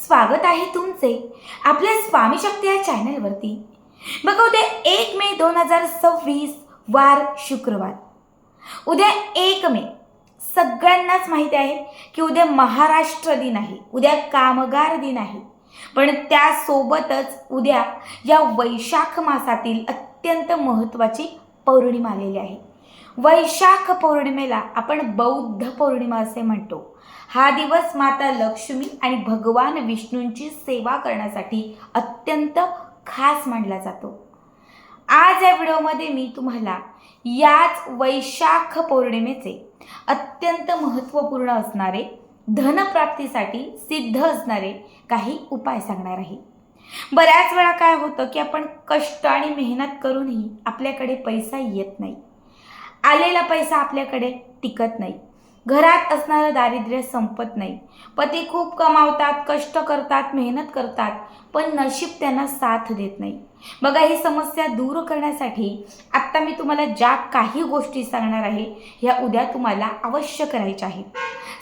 स्वागत आहे तुमचे आपल्या स्वामी शक्ती या चॅनलवरती। बघा, उद्या 1 मे 2026 वार शुक्रवार। उद्या 1 मे सगळ्यांनाच माहिती आहे की उद्या महाराष्ट्र दिन आहे, उद्या कामगार दिन आहे। पण त्यासोबतच उद्या या वैशाख मासातील अत्यंत महत्त्वाची पौर्णिमा आलेली आहे। वैशाख पौर्णिमेला आपण बौद्ध पौर्णिमा असे म्हणतो। हा दिवस माता लक्ष्मी आणि भगवान विष्णूंची सेवा करण्यासाठी अत्यंत खास मानला जातो। आज या व्हिडिओमध्ये मी तुम्हाला याच वैशाख पौर्णिमेचे अत्यंत महत्त्वपूर्ण असणारे धनप्राप्तीसाठी सिद्ध असणारे काही उपाय सांगणार आहे। बऱ्याच वेळा काय होतं की आपण कष्ट आणि मेहनत करूनही आपल्याकडे पैसा येत नाही, आलेला पैसा आपल्याकडे टिकत नाही, घरात असणारं दारिद्र्य संपत नाही। पती खूप कमावतात, कष्ट करतात, मेहनत करतात, पण नशीब त्यांना साथ देत नाही। बघा, ही समस्या दूर करण्यासाठी आत्ता मी तुम्हाला ज्या काही गोष्टी सांगणार आहे ह्या उद्या तुम्हाला अवश्य करायच्या आहेत।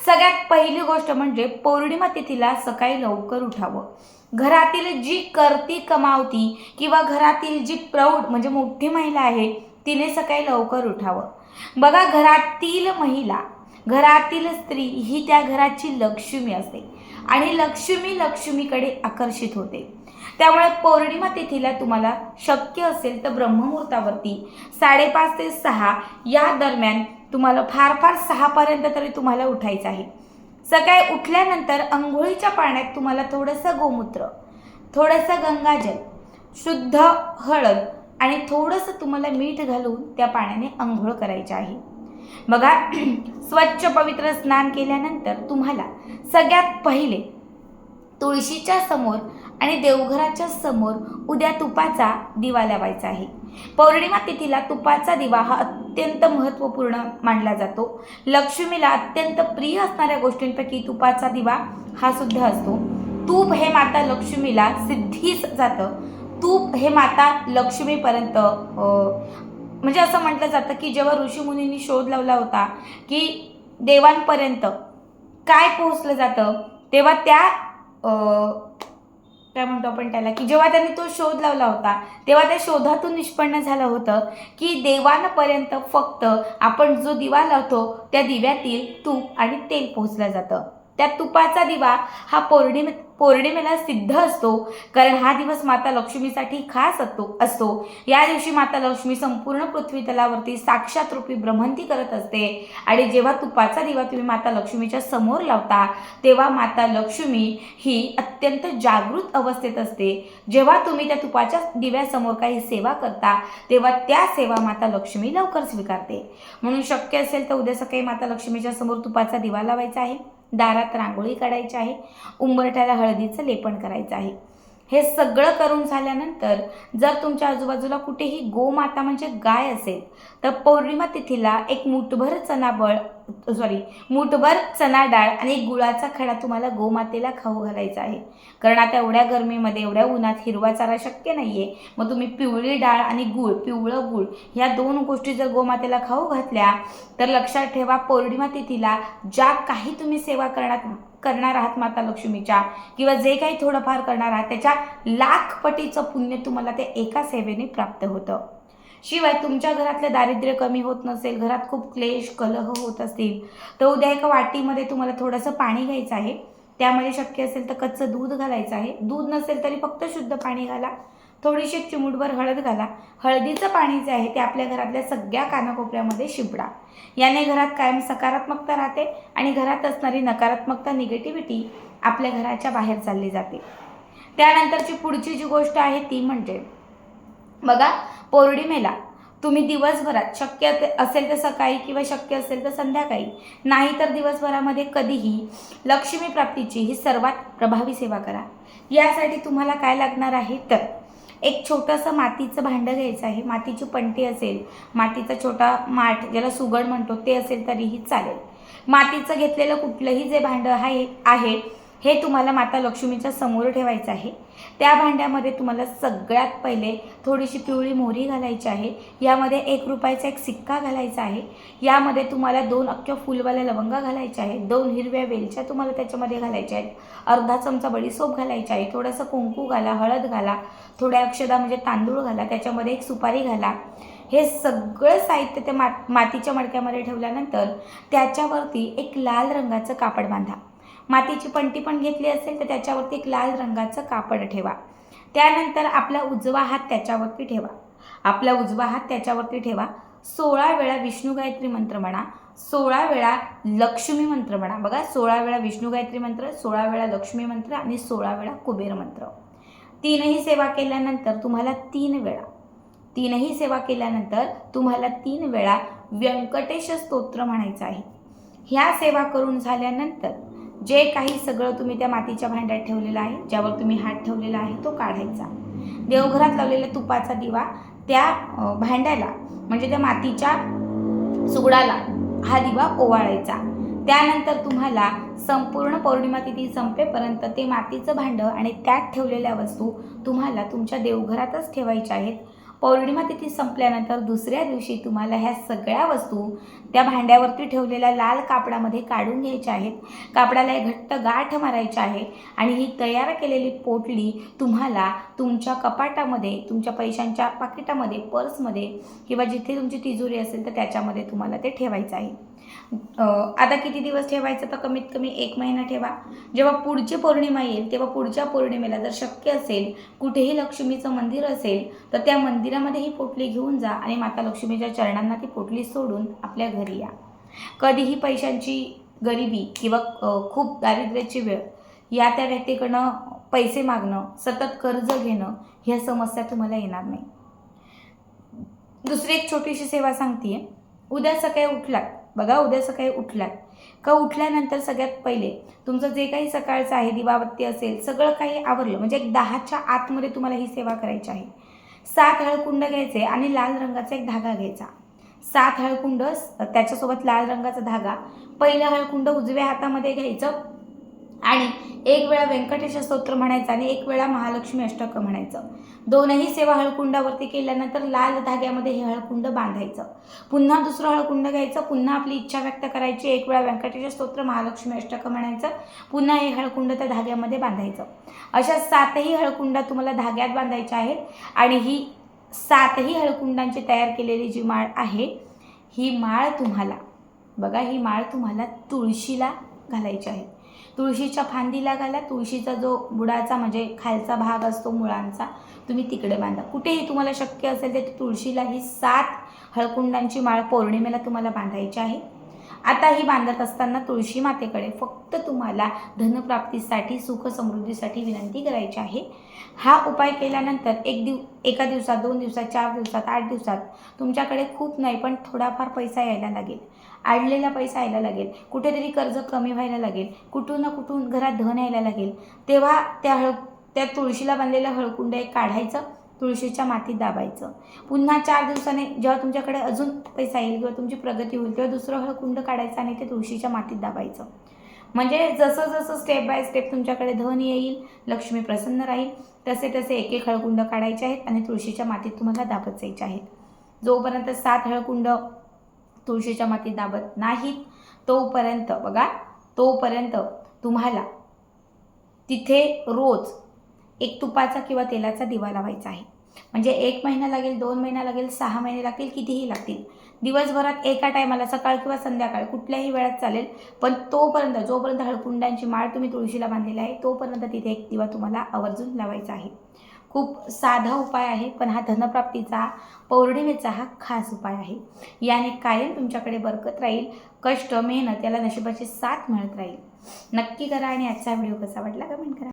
सगळ्यात पहिली गोष्ट म्हणजे पौर्णिमा तिथीला सकाळी लवकर उठावं। घरातील जी करती कमावती किंवा घरातील जी प्रौढ म्हणजे मोठी महिला आहे तिने सकाळी लवकर उठावं। बघा, घरातील महिला, घरातील स्त्री ही त्या घराची लक्ष्मी असते आणि लक्ष्मीकडे आकर्षित होते। त्यामुळे पौर्णिमा तिथीला तुम्हाला शक्य असेल तर ब्रह्ममुहूर्तावरती 5:30 ते 6 या दरम्यान तुम्हाला फार 6 पर्यंत तरी तुम्हाला उठायचं आहे। सकाळी उठल्यानंतर अंघोळीच्या पाण्यात तुम्हाला थोडंसं गोमूत्र, थोडंसं गंगाजल, शुद्ध हळद आणि थोडंसं तुम्हाला मीठ घालून त्या पाण्याने अंघोळ करायचे आहे। बघा, स्वच्छ पवित्र स्नान केल्यानंतर तुम्हाला सगळ्यात पहिले तुळशीच्या समोर आणि देवघराच्या समोर उद्या तुपाचा दिवा लावायचा आहे। पौर्णिमा तिथीला तुपाचा दिवा हा अत्यंत महत्त्वपूर्ण मानला जातो। लक्ष्मीला अत्यंत प्रिय असणाऱ्या गोष्टींपैकी तुपाचा दिवा हा सुद्धा असतो। तूप हे माता लक्ष्मीला सिद्धीस जातं। तूप हे माता लक्ष्मीपर्यंत म्हणजे असं म्हटलं जातं की जेव्हा ऋषीमुनींनी शोध लावला होता की देवांपर्यंत काय पोहोचलं जातं, तेव्हा त्या काय म्हणतो आपण त्याला, की जेव्हा त्यांनी तो शोध लावला होता तेव्हा त्या शोधातून निष्पन्न झालं होतं की देवांपर्यंत फक्त आपण जो दिवा लावतो त्या दिव्यातील तूप आणि तेल पोहोचलं जातं। त्या तुपाचा दिवा हा पौर्णिमेला सिद्ध असतो, कारण हा दिवस माता लक्ष्मीसाठी खास असतो। या दिवशी माता लक्ष्मी संपूर्ण पृथ्वी तलावरती साक्षात रूपी भ्रमंती करत असते आणि जेव्हा तुपाचा दिवा तुम्ही माता लक्ष्मीच्या समोर लावता तेव्हा माता लक्ष्मी ही अत्यंत जागृत अवस्थेत असते। जेव्हा तुम्ही त्या तुपाच्या दिव्यासमोर काही सेवा करता तेव्हा त्या सेवा माता लक्ष्मी लवकर स्वीकारते। म्हणून शक्य असेल तर उद्या सकाळी माता लक्ष्मीच्या समोर तुपाचा दिवा लावायचा आहे, दारात रांगोळी काढायची आहे, उंबरठ्याला हळदीचं लेपन करायचं आहे। हे सगळं करून झाल्यानंतर जर तुमच्या आजूबाजूला कुठेही गोमाता म्हणजे गाय असेल तर पौर्णिमा तिथीला एक मुठभर चणा डाळ आणि गुळाचा खडा तुम्हाला गोमातेला खाऊ घालायचा आहे। कारण आता एवढ्या गरमीमध्ये, एवढ्या उन्हात हिरवा चारा शक्य नाहीये, मग तुम्ही पिवळी डाळ आणि पिवळं गुळ ह्या 2 गोष्टी जर गोमातेला खाऊ घातल्या तर लक्षात ठेवा, पौर्णिमा तिथीला ज्या काही तुम्ही सेवा करणार आहात माता लक्ष्मीच्या किंवा जे काही थोडंफार करणार आहात त्याच्या लाख पटीचं पुण्य तुम्हाला ते एका सेवेने प्राप्त होतं। शिवाय तुमच्या घरातलं दारिद्र्य कमी होत नसेल, घरात खूप क्लेश कलह होत असतील तर उद्या एका वाटीमध्ये तुम्हाला थोडंसं पाणी घ्यायचं आहे। त्यामध्ये शक्य असेल तर कच्चं दूध घालायचं आहे। दूध नसेल तरी फक्त शुद्ध पाणी घाला, थोडीशी चिमूटभर हळद घाला। हळदीचं पाणी जे आहे ते आपल्या घरातल्या सगळ्या कानाकोपऱ्यामध्ये शिंपडा। याने घरात कायम सकारात्मकता राहते आणि घरात असणारी नकारात्मकता, निगेटिव्हिटी आपल्या घराच्या बाहेर चालली जाते। त्यानंतरची पुढची जी गोष्ट आहे ती म्हणजे बघा, पौर्णिमेला तुम्ही दिवसभरात शक्य असेल तर सकाळी किंवा शक्य असेल तर संध्याकाळी, नाही तर दिवसभरामध्ये कधीही लक्ष्मी प्राप्तीची ही सर्वात प्रभावी सेवा करा। यासाठी तुम्हाला काय लागणार आहे तर एक छोटंसं मातीचं भांडं घ्यायचं आहे। मातीची पंटी असेल, मातीचा छोटा माठ ज्याला सुगड म्हणतो ते असेल तरीही चालेल। मातीचं घेतलेलं कुठलंही जे भांडं आहे हे तुम्हाला माता लक्ष्मीच्या समोर ठेवायचं आहे. त्या भांड्यामध्ये तुम्हाला सगळ्यात पहिले थोडीशी पिवळी मोहरी घालायची आहे. यामध्ये 1 रुपयाचा एक सिक्का घालायचा आहे. यामध्ये तुम्हाला 2 अख्ख्या फुलवाल्या लवंगा घालायच्या आहेत. 2 हिरव्या वेलच्या तुम्हाला त्याच्यामध्ये घालायच्या आहेत. अर्धा चमचा बडीसोप घालायचा आहे. थोडंसं कुंकू घाला, हळद घाला, थोड्या अक्षदा म्हणजे तांदूळ घाला, त्याच्यामध्ये 1 सुपारी घाला. हे सगळं साहित्य त्या मातीच्या मडक्यामध्ये ठेवल्यानंतर त्याच्यावरती एक लाल रंगाचं कापड बांधा. मातीची पंटी पण घेतली असेल तर त्याच्यावरती एक लाल रंगाचं कापड ठेवा. त्यानंतर आपला उजवा हात त्याच्यावरती ठेवा. 16 वेळा विष्णू गायत्री मंत्र म्हणा, 16 वेळा लक्ष्मी मंत्र म्हणा. बघा, 16 वेळा विष्णू गायत्री मंत्र, 16 वेळा लक्ष्मी मंत्र आणि 16 वेळा कुबेर मंत्र. तीनही सेवा केल्यानंतर तुम्हाला 3 वेळा व्यंकटेश स्तोत्र म्हणायचं आहे. ह्या सेवा करून झाल्यानंतर जे काही सगळं तुम्ही त्या मातीच्या भांड्यात ठेवलेलं आहे, ज्यावर तुम्ही हात ठेवलेला आहे, तो काढायचा. देवघरात लावलेला तुपाचा दिवा त्या भांड्याला म्हणजे त्या मातीच्या सुगडाला हा दिवा ओवाळायचा. त्यानंतर तुम्हाला संपूर्ण पौर्णिमा तिथी संपेपर्यंत ते मातीचं भांडं आणि त्यात ठेवलेल्या वस्तू तुम्हाला तुमच्या देवघरातच ठेवायच्या आहेत. पौर्णिमा तिथी संपल्यानंतर दुसऱ्या दिवशी तुम्हाला ह्या सगळ्या वस्तू त्या भांड्यावरती ठेवलेल्या लाल कापडामध्ये काढून घ्यायच्या आहेत. कापडाला एक घट्ट गाठ मारायची आहे आणि ही तयार केलेली पोटली तुम्हाला तुमच्या कपाटामध्ये, तुमच्या पैशांच्या पाकिटामध्ये, पर्समध्ये किंवा जिथे तुमची तिजोरी असेल तर त्याच्यामध्ये तुम्हाला ते ठेवायचं आहे. आता किती दिवस ठेवायचं, तर कमीत कमी 1 महिना ठेवा. जेव्हा पुढची पौर्णिमा येईल तेव्हा पुढच्या पौर्णिमेला जर शक्य असेल, कुठेही लक्ष्मीचं मंदिर असेल तर त्या मंदिरामध्ये ही पोटली घेऊन जा आणि माता लक्ष्मीच्या चरणांना ती पोटली सोडून आपल्या घरी या. कधीही पैशांची गरिबी किंवा खूप दारिद्र्याची वेळ, या त्या व्यक्तीकडनं पैसे मागणं, सतत कर्ज घेणं, ह्या समस्या तुम्हाला येणार नाही. दुसरी एक छोटीशी सेवा सांगते. उद्या सकाळी उठलात का उठल्यानंतर सगळ्यात पहिले तुमचं जे काही सकाळचं आहे, दिवाबत्ती असेल, सगळं काही आवरलं म्हणजे एक 10च्या आतमध्ये तुम्हाला ही सेवा करायची आहे. 7 हळकुंड घ्यायचे आणि लाल रंगाचा एक धागा घ्यायचा. 7 हळकुंड, त्याच्यासोबत लाल रंगाचा धागा. पहिलं हळकुंड उजव्या हातामध्ये घ्यायचं आणि 1 वेळा व्यंकटेश स्तोत्र म्हणायचं आणि 1 वेळा महालक्ष्मी अष्टक म्हणायचं. दोनही सेवा हळकुंडावरती केल्यानंतर लाल धाग्यामध्ये हे हळकुंड बांधायचं. पुन्हा दुसरं हळकुंड घ्यायचं, पुन्हा आपली इच्छा व्यक्त करायची, 1 वेळा व्यंकटेश स्तोत्र, महालक्ष्मी अष्टक म्हणायचं, पुन्हा हे हळकुंड त्या धाग्यामध्ये बांधायचं. अशा 7ही हळकुंडा तुम्हाला धाग्यात बांधायच्या आहेत आणि ही 7ही हळकुंडांची तयार केलेली जी माळ आहे, ही माळ तुम्हाला तुळशीला घालायची आहे. तुळशीच्या फांदीला घाला. तुळशीचा जो बुडाचा म्हणजे खालचा भाग असतो मुळांचा, तुम्ही तिकडे बांधा. कुठेही तुम्हाला शक्य असेल तर तुळशीला ही 7 हळकुंडांची माळ पौर्णिमेला तुम्हाला बांधायची आहे. आता ही बांधत असताना तुळशी मातेकडे फक्त तुम्हाला धनप्राप्तीसाठी, सुख समृद्धीसाठी विनंती करायची आहे. हा उपाय केल्यानंतर एका दिवसात, 2 दिवसात, 4 दिवसात, 8 दिवसात तुमच्याकडे खूप नाही पण थोडाफार पैसा यायला लागेल. अडलेला पैसा यायला लागेल, कुठेतरी कर्ज कमी व्हायला लागेल, कुठून ना कुठून घरात धन यायला लागेल. तेव्हा त्या तुळशीला बांधलेलं हळकुंड एक काढायचं, तुळशीच्या मातीत दाबायचं. पुन्हा 4 दिवसाने जेव्हा तुमच्याकडे अजून पैसा येईल किंवा तुमची प्रगती होईल तेव्हा दुसरं हळकुंड काढायचं आणि ते तुळशीच्या मातीत दाबायचं. म्हणजे जसं जसं स्टेप बाय स्टेप तुमच्याकडे धन येईल, लक्ष्मी प्रसन्न राहील, तसे तसे 1-1 हळकुंड काढायचे आहेत आणि तुळशीच्या मातीत तुम्हाला दाबत जायचे आहेत. जोपर्यंत 7 हळकुंड तुळशीच्या मातीत दाबत नाहीत तोपर्यंत तुम्हाला तिथे रोज एक तुपाचा किंवा तेलाचा दिवा लावायचा आहे. म्हणजे 1 महिना लागेल, 2 महिना लागेल, 6 महिने लागतील, कितीही लागतील. दिवसभरात एका टायमाला सकाळ किंवा संध्याकाळ कुठल्याही वेळात चालेल. पण जोपर्यंत हळकुंडांची माळ तुम्ही तुळशीला बांधलेली आहे तोपर्यंत तिथे एक दिवा तुम्हाला आवर्जून लावायचा आहे. खूप साधा उपाय आहे, पण हा धनप्राप्तीचा, पौर्णिमेचा हा खास उपाय आहे. याने कायम तुमच्याकडे बरकत राहील, कष्ट, मेहनत याला नशिबाची साथ मिळत राहील. नक्की करा आणि आजचा व्हिडिओ कसा वाटला कमेंट करा.